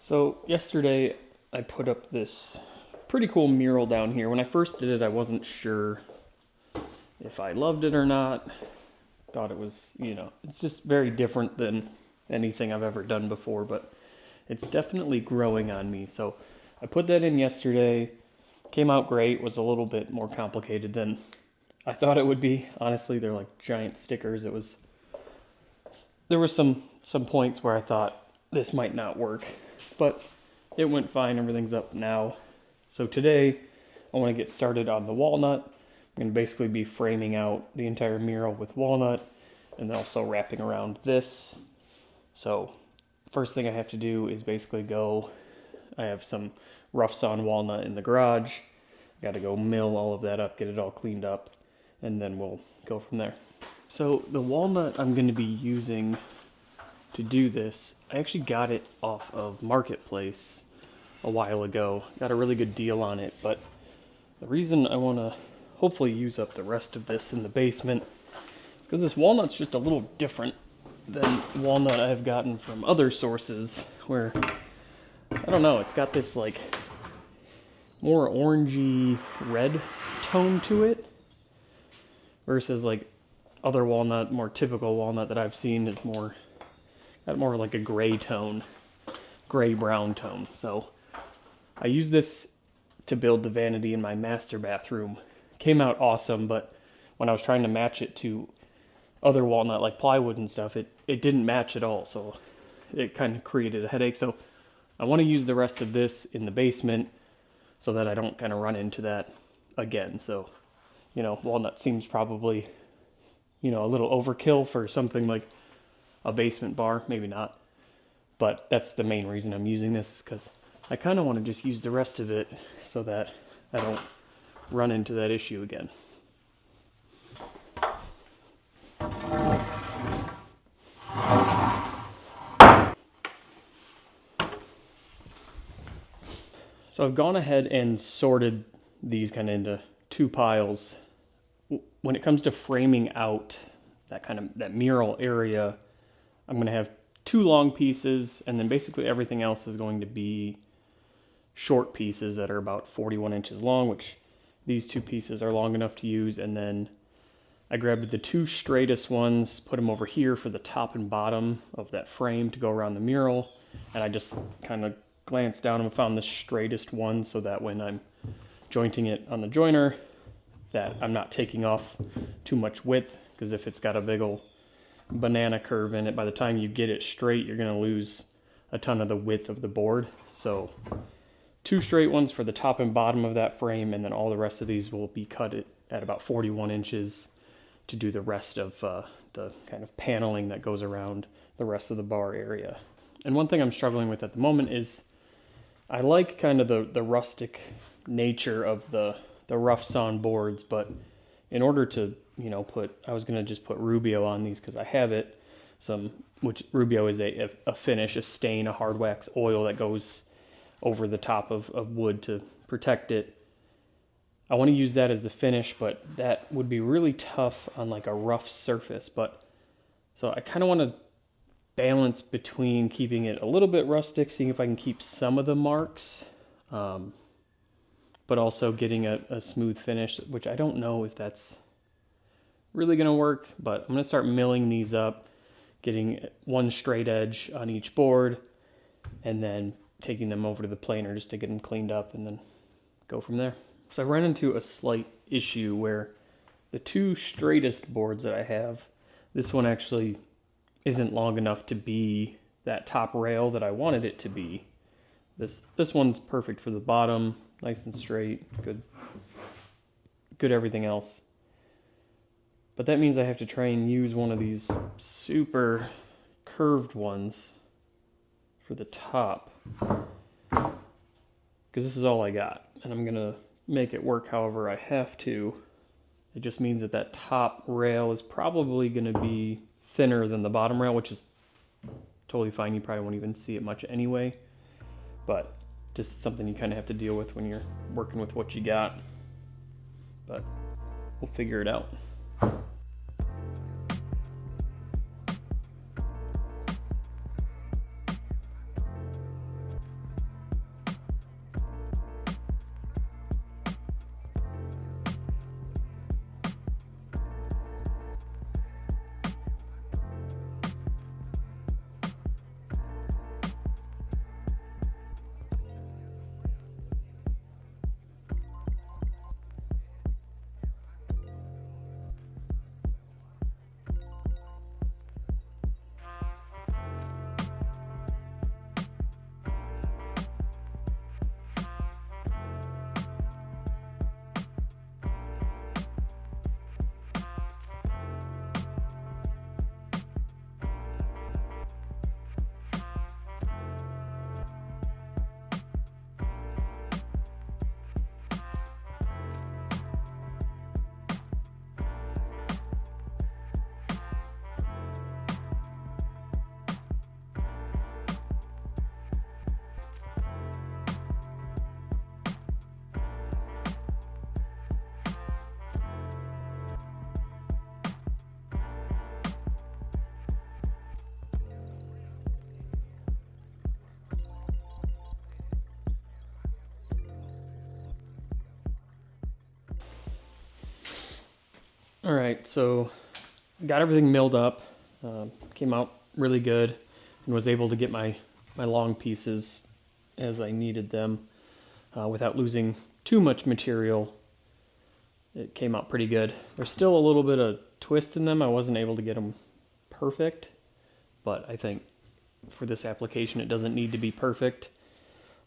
So yesterday I put up this pretty cool mural down here. When I first did it, I wasn't sure if I loved it or not. Thought it was, it's just very different than anything I've ever done before, but it's definitely growing on me. So I put that in yesterday. Came out great. Was a little bit more complicated than I thought it would be. Honestly, they're like giant stickers. There were some points where I thought this might not work, but it went fine. Everything's up now. So today I want to get started on the walnut. I'm going to basically be framing out the entire mural with walnut and then also wrapping around this. So first thing I have to do is basically I have some rough sawn walnut in the garage. Got to go mill all of that up, get it all cleaned up, and then we'll go from there. So the walnut I'm going to be using to do this, I actually got it off of Marketplace a while ago. Got a really good deal on it, but the reason I want to hopefully use up the rest of this in the basement is because this walnut's just a little different than walnut I've gotten from other sources where, I don't know, it's got this like more orangey red tone to it versus like other walnut, more typical walnut that I've seen is got more like a gray tone, gray-brown tone. So I use this to build the vanity in my master bathroom. Came out awesome, but when I was trying to match it to other walnut like plywood and stuff, it didn't match at all. So it kind of created a headache. So I want to use the rest of this in the basement so that I don't kind of run into that again. So, walnut seems probably, a little overkill for something like a basement bar, maybe not. But that's the main reason I'm using this, is because I kind of want to just use the rest of it so that I don't run into that issue again. So I've gone ahead and sorted these kind of into two piles. When it comes to framing out that mural area, I'm going to have two long pieces, and then basically everything else is going to be short pieces that are about 41 inches long, which these two pieces are long enough to use. And then I grabbed the two straightest ones, put them over here for the top and bottom of that frame to go around the mural. And I just kind of glanced down and found the straightest one so that when I'm jointing it on the joiner, that I'm not taking off too much width, because if it's got a big old banana curve in it, by the time you get it straight, you're going to lose a ton of the width of the board. So two straight ones for the top and bottom of that frame, and then all the rest of these will be cut at about 41 inches to do the rest of the kind of paneling that goes around the rest of the bar area. And one thing I'm struggling with at the moment is I like kind of the rustic nature of the rough sawn boards, but in order to I was going to just put Rubio on these because I have it, which Rubio is a finish, a stain, a hard wax oil that goes over the top of wood to protect it. I want to use that as the finish, but that would be really tough on like a rough surface. So I kind of want to balance between keeping it a little bit rustic, seeing if I can keep some of the marks, but also getting a smooth finish, which I don't know if that's really going to work, but I'm going to start milling these up, getting one straight edge on each board, and then taking them over to the planer just to get them cleaned up and then go from there. So I ran into a slight issue where the two straightest boards that I have, this one actually isn't long enough to be that top rail that I wanted it to be. This one's perfect for the bottom, nice and straight, good everything else. But that means I have to try and use one of these super curved ones for the top, because this is all I got, and I'm going to make it work however I have to. It just means that top rail is probably going to be thinner than the bottom rail, which is totally fine. You probably won't even see it much anyway, but just something you kind of have to deal with when you're working with what you got. But we'll figure it out. All right, so got everything milled up, came out really good, and was able to get my long pieces as I needed them without losing too much material. It came out pretty good. There's still a little bit of twist in them. I wasn't able to get them perfect, but I think for this application it doesn't need to be perfect.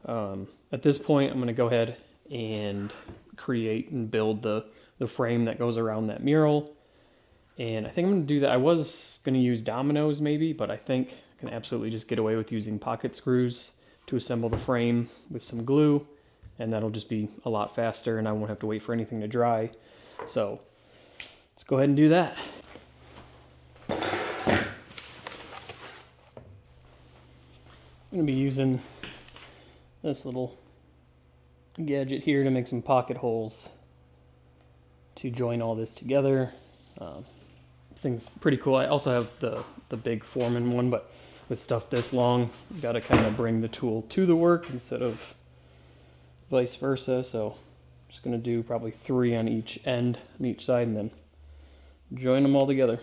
At this point, I'm going to go ahead and create and build the frame that goes around that mural. And I think I'm going to do that. I was going to use dominoes maybe, but I think I can absolutely just get away with using pocket screws to assemble the frame with some glue, and that'll just be a lot faster and I won't have to wait for anything to dry. So let's go ahead and do that. I'm going to be using this little gadget here to make some pocket holes to join all this together. This thing's pretty cool. I also have the big Foreman one, but with stuff this long, you got to kind of bring the tool to the work instead of vice versa. So I'm just going to do probably 3 on each end, on each side, and then join them all together.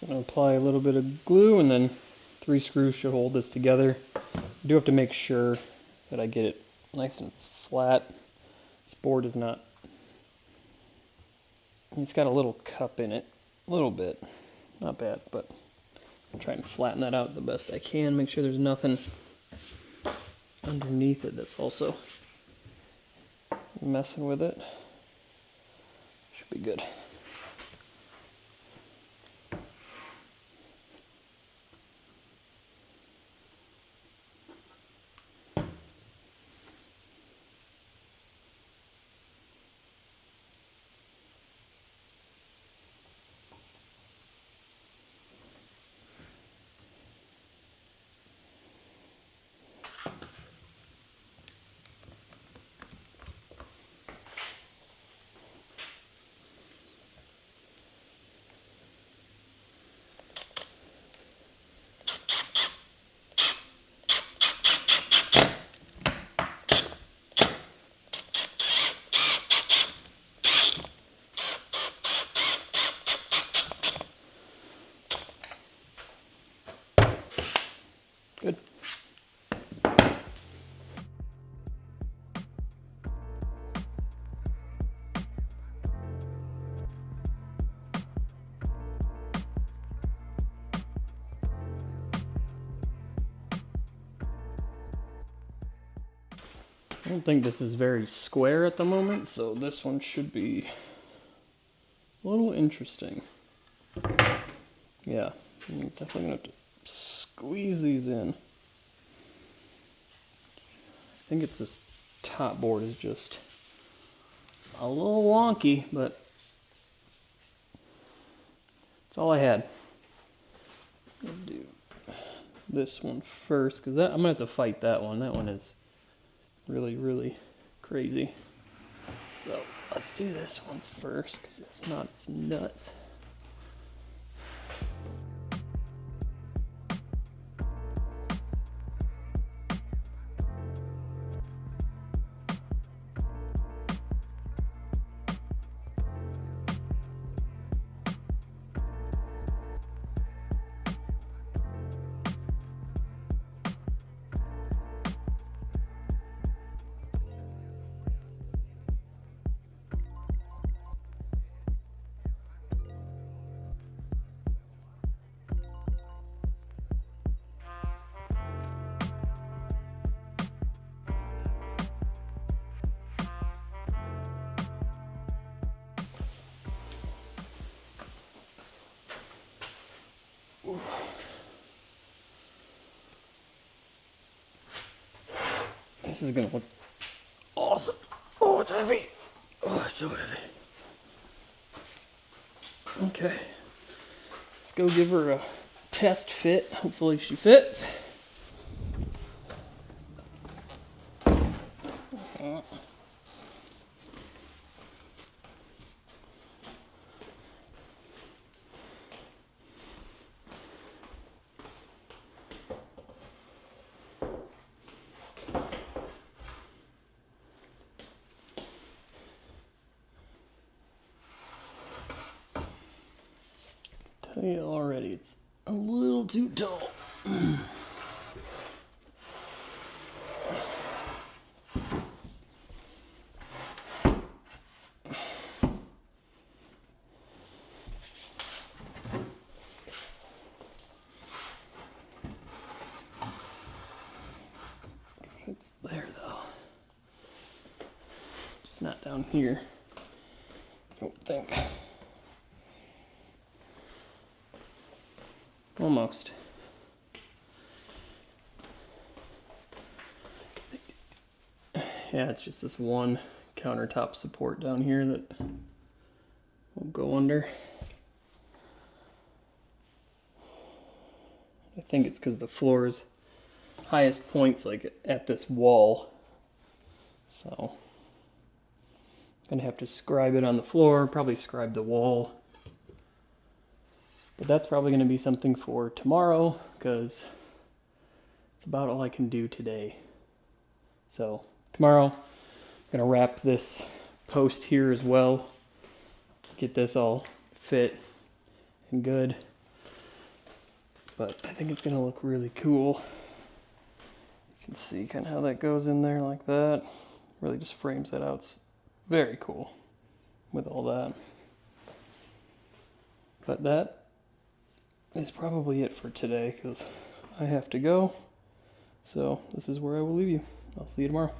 I'm going to apply a little bit of glue, and then 3 screws should hold this together. I do have to make sure that I get it nice and flat. This board is not, it's got a little cup in it, a little bit, not bad, but I'll try and flatten that out the best I can. Make sure there's nothing underneath it that's also messing with it. Should be good. Good. I don't think this is very square at the moment, so this one should be a little interesting. Yeah, I'm definitely gonna have to squeeze these in. I think it's this top board is just a little wonky, but that's all I had. I'll do this one first, because I'm gonna have to fight that one. That one is really, really crazy. So let's do this one first, because it's not as nuts. This is gonna look awesome. Oh, it's heavy. Oh, it's so heavy. Okay. Let's go give her a test fit. Hopefully she fits. Tell you already, it's a little too tall. It's there though. Just not down here. I don't think. Almost. Yeah, it's just this one countertop support down here that will go under. I think it's because the floor's highest point's like at this wall. So I'm gonna have to scribe it on the floor, probably scribe the wall. But that's probably gonna be something for tomorrow because it's about all I can do today. So tomorrow I'm gonna wrap this post here as well. Get this all fit and good. But I think it's gonna look really cool. You can see kind of how that goes in there like that. Really just frames that out. It's very cool with all that. But that is probably it for today because I have to go. So this is where I will leave you. I'll see you tomorrow.